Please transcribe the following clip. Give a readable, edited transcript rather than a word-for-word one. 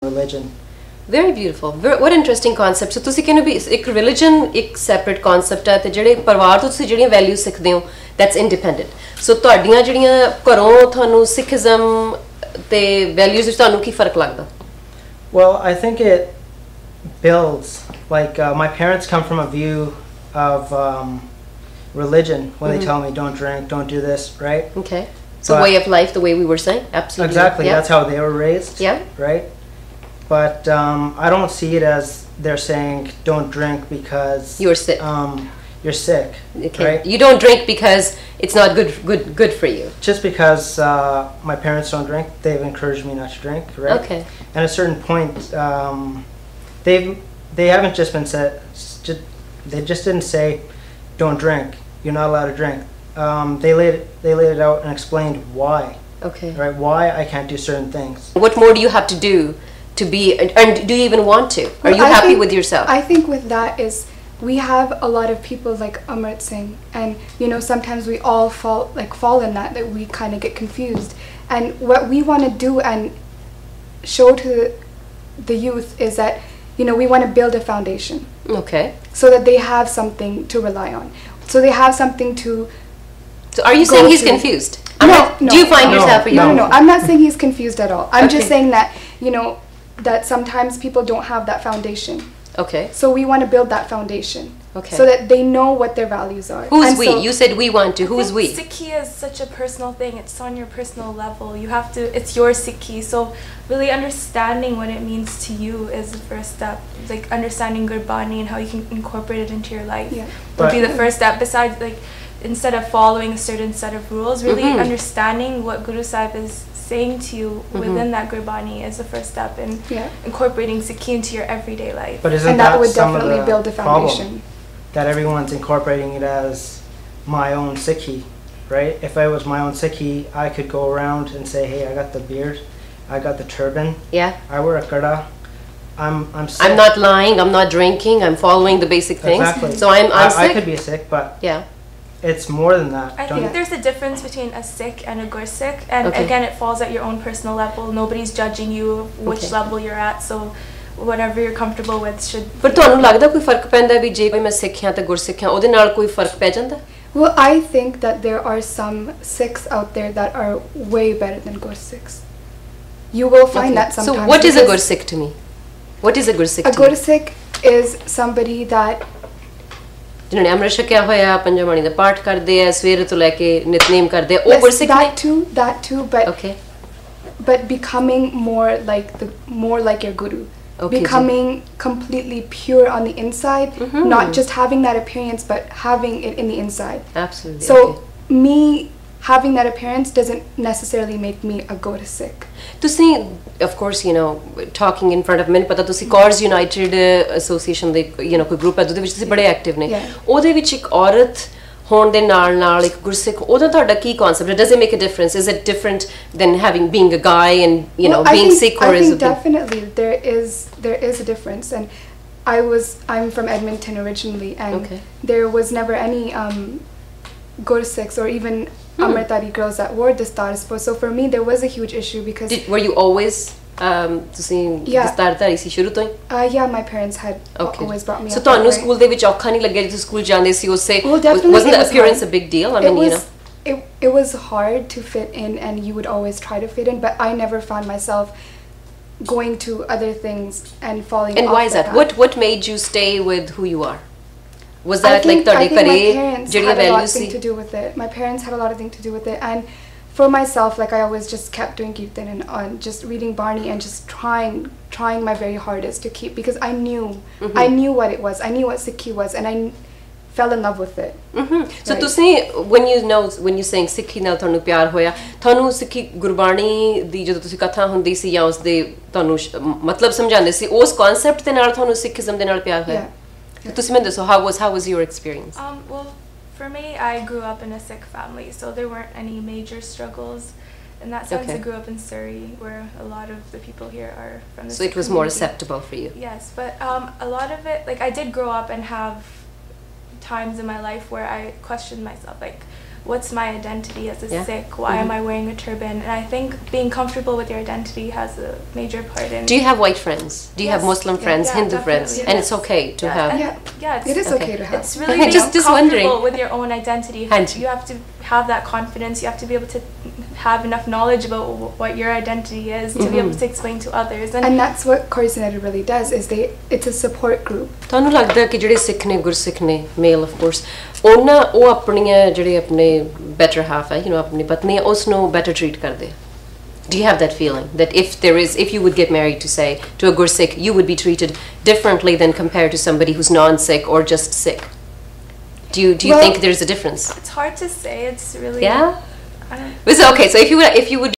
religion. Very beautiful. What interesting concept. So ਤੁਸੀਂ ਕਹਿੰਦੇ ਵੀ ਇੱਕ religion ਇੱਕ separate concept ਹੈ ਤੇ ਜਿਹੜੇ ਪਰਿਵਾਰ ਤੋਂ ਤੁਸੀਂ ਜਿਹੜੀਆਂ values ਸਿੱਖਦੇ ਹੋ that's independent. So ਤੁਹਾਡੀਆਂ ਜਿਹੜੀਆਂ ਘਰੋਂ ਤੁਹਾਨੂੰ Sikhism ਤੇ values ਵਿੱਚ ਤੁਹਾਨੂੰ ਕੀ ਫਰਕ ਲੱਗਦਾ? Well, I think it builds, like my parents come from a view of religion when they tell me don't drink, don't do this, right? Okay. So way of life, the way we were saying? Absolutely. Exactly, yeah. That's how they were raised, yeah. right? But I don't see it as they're saying don't drink because you're sick. You're sick, okay. Right? You don't drink because it's not good for you. Just because my parents don't drink, they've encouraged me not to drink, right? Okay. And at a certain point, they haven't just been said. They just didn't say, "Don't drink. You're not allowed to drink." They laid it out and explained why. Okay. Right? Why I can't do certain things. What more do you have to do to be, and do you even want to? Are you happy with yourself? I think with that is we have a lot of people like Amrit Singh, and sometimes we all fall in that we kind of get confused. And what we want to do and show to the youth is that we want to build a foundation. Okay. So that they have something to rely on. So they have something to. So are you saying he's confused? No. Do you find yourself? No. I'm not saying he's confused at all. I'm just saying that that sometimes people don't have that foundation. Okay. So we want to build that foundation. Okay. So that they know what their values are. Who's we? You said we want to. Who's we? Sikhi is such a personal thing. It's on your personal level. You have to. It's your Sikhi. So really understanding what it means to you is the first step. Like understanding Gurbani and how you can incorporate it into your life would be the first step. Besides, instead of following a certain set of rules, really understanding what Guru Sahib is saying to you within that Gurbani is the first step in incorporating Sikhi into your everyday life. But isn't that would some definitely of the build a foundation. Problem? That everyone's incorporating it as my own Sikhi, right? If I was my own Sikhi, I could go around and say, hey, I got the beard, I got the turban, I wear a kada, I'm Sikh. I'm not lying, I'm not drinking, I'm following the basic things. Exactly. So I'm Sikh. I could be a Sikh, but it's more than that. I think there's a difference between a Sikh and a Gursikh, and again, it falls at your own personal level. Nobody's judging you which level you're at, so whatever you're comfortable with should. ਪਰ ਤੁਹਾਨੂੰ ਲੱਗਦਾ ਕੋਈ ਫਰਕ ਪੈਂਦਾ ਵੀ ਜੇ ਮੈਂ ਸਿੱਖ ਹਾਂ ਤੇ ਗੁਰਸਿੱਖ ਹਾਂ ਉਹਦੇ ਨਾਲ ਕੋਈ ਫਰਕ ਪੈ ਜਾਂਦਾ? Well, I think that there are some Sikhs out there that are way better than Gursikhs. You will find that sometimes. So what is a Gursikh to me? What is a Gursikh to me? A Gursikh is somebody that ਜਿਨ੍ਹਾਂ ਨੇ ਅੰਮ੍ਰਿਤ ਛਕਿਆ ਹੋਇਆ ਪੰਜਾਂ ਬਾਣੀ ਦਾ ਪਾਠ ਕਰਦੇ ਆ ਸਵੇਰ ਤੋਂ ਲੈ ਕੇ ਨਿਤਨੇਮ ਕਰਦੇ ਆ ਉਹ ਗੁਰਸਿੱਖ ਨੇ? That too, but becoming more like your guru. Okay, becoming completely pure on the inside, not just having that appearance but having it in the inside. Absolutely. So me having that appearance doesn't necessarily make me a Gursikh. ਤੁਸੀਂ of course talking in front of men ਪਤਾ ਤੁਸੀਂ Cause United Association ਦੇ ਕੋਈ group ਹੈ ਉਹਦੇ ਵਿੱਚ ਤੁਸੀਂ ਬੜੇ ਐਕਟਿਵ ਨੇ ਉਹਦੇ ਵਿੱਚ ਇੱਕ ਔਰਤ ਹੋਣ ਦੇ ਨਾਲ ਇੱਕ ਗੁਰਸਿੱਖ ਉਹਦਾ ਤੁਹਾਡਾ ਕੀ concept ਹੈ? Does it make a difference? Is it different than being a guy and being Sikh, or is it? I think definitely there is a difference, and I'm from Edmonton originally, and there was never any Gursikhs or even Amritari girls that wore dastar. So for me there was a huge issue because were you always ਤੁਸੀਂ ਦਸਤਾਰਧਾਰੀ ਸੀ ਸ਼ੁਰੂ ਤੋਂ ਹੀ? Yeah, my parents had always brought me up. So ਤੁਹਾਨੂੰ school ਦੇ ਵਿੱਚ ਔਖਾ ਨਹੀਂ ਲੱਗਿਆ ਜਦੋਂ ਸਕੂਲ ਜਾਂਦੇ ਸੀ ਉਸੇ wasn't the appearance a big deal? I mean it was hard to fit in, and you would always try to fit in, but I never found myself going to other things and falling off. And why is that? What made you stay with who you are? Was that ਤੁਹਾਡੇ ਘਰੇ ਜਿਹੜੀਆਂ values C? My parents had a lot of things to do with it, and for myself, I always just kept doing kirtan and just reading Barney and just trying my very hardest to keep, because I knew what it was. I knew what Sikhi was, and I fell in love with it. So ਤੁਸੀਂ when you saying Sikhi ਨਾਲ ਤੁਹਾਨੂੰ ਪਿਆਰ ਹੋਇਆ ਤੁਹਾਨੂੰ ਸਿੱਖੀ ਗੁਰਬਾਣੀ ਦੀ ਜਦੋਂ ਤੁਸੀਂ ਕਥਾ ਹੁੰਦੀ ਸੀ ਜਾਂ ਉਸ ਦੇ ਤੁਹਾਨੂੰ ਮਤਲਬ ਸਮਝਾਉਂਦੇ ਸੀ ਉਸ ਕਨਸੈਪਟ ਦੇ ਨਾਲ ਤੁਹਾਨੂੰ ਸਿੱਖੀਜ਼ਮ ਦੇ ਨਾਲ ਪਿਆਰ ਹੋਇਆ? ਤੁਸੀਂ ਮੈਨੂੰ ਦੱਸੋ how was your experience? Well, for me, I grew up in a Sikh family, so there weren't any major struggles in that sense. I grew up in Surrey, where a lot of the people here are from the Sikh So it was more acceptable for you? Yes, but a lot of it, I did grow up and have times in my life where I questioned myself, what's my identity as a Sikh? Why am I wearing a turban? And I think being comfortable with your identity has a major part in. Do you have white friends? Do you have Muslim friends, Hindu friends? And it's okay to have. It is okay to have. It's really being just comfortable wondering. with your own identity. You have to have that confidence. You have to be able to have enough knowledge about what your identity is to be able to explain to others. And that's what Chorus United really does. It's a support group. ਤੁਹਾਨੂੰ ਲੱਗਦਾ ਕਿ ਜਿਹੜੇ ਸਿੱਖ ਨੇ ਗੁਰਸਿੱਖ ਨੇ ਮੇਲ of course ਉਹ ਆਪਣੀਆਂ ਜਿਹੜੇ ਆਪਣੇ ਬੈਟਰ ਹਾਫ ਹੈ ਆਪਣੀ ਪਤਨੀ ਉਸ ਨੂੰ ਬੈਟਰ ਟ੍ਰੀਟ ਕਰਦੇ Do you have that feeling that if you would get married to a Gursikh, you would be treated differently than compared to somebody who's non-Sikh or just Sikh? Do you think there's a difference? It's hard to say. It's really okay. So if you would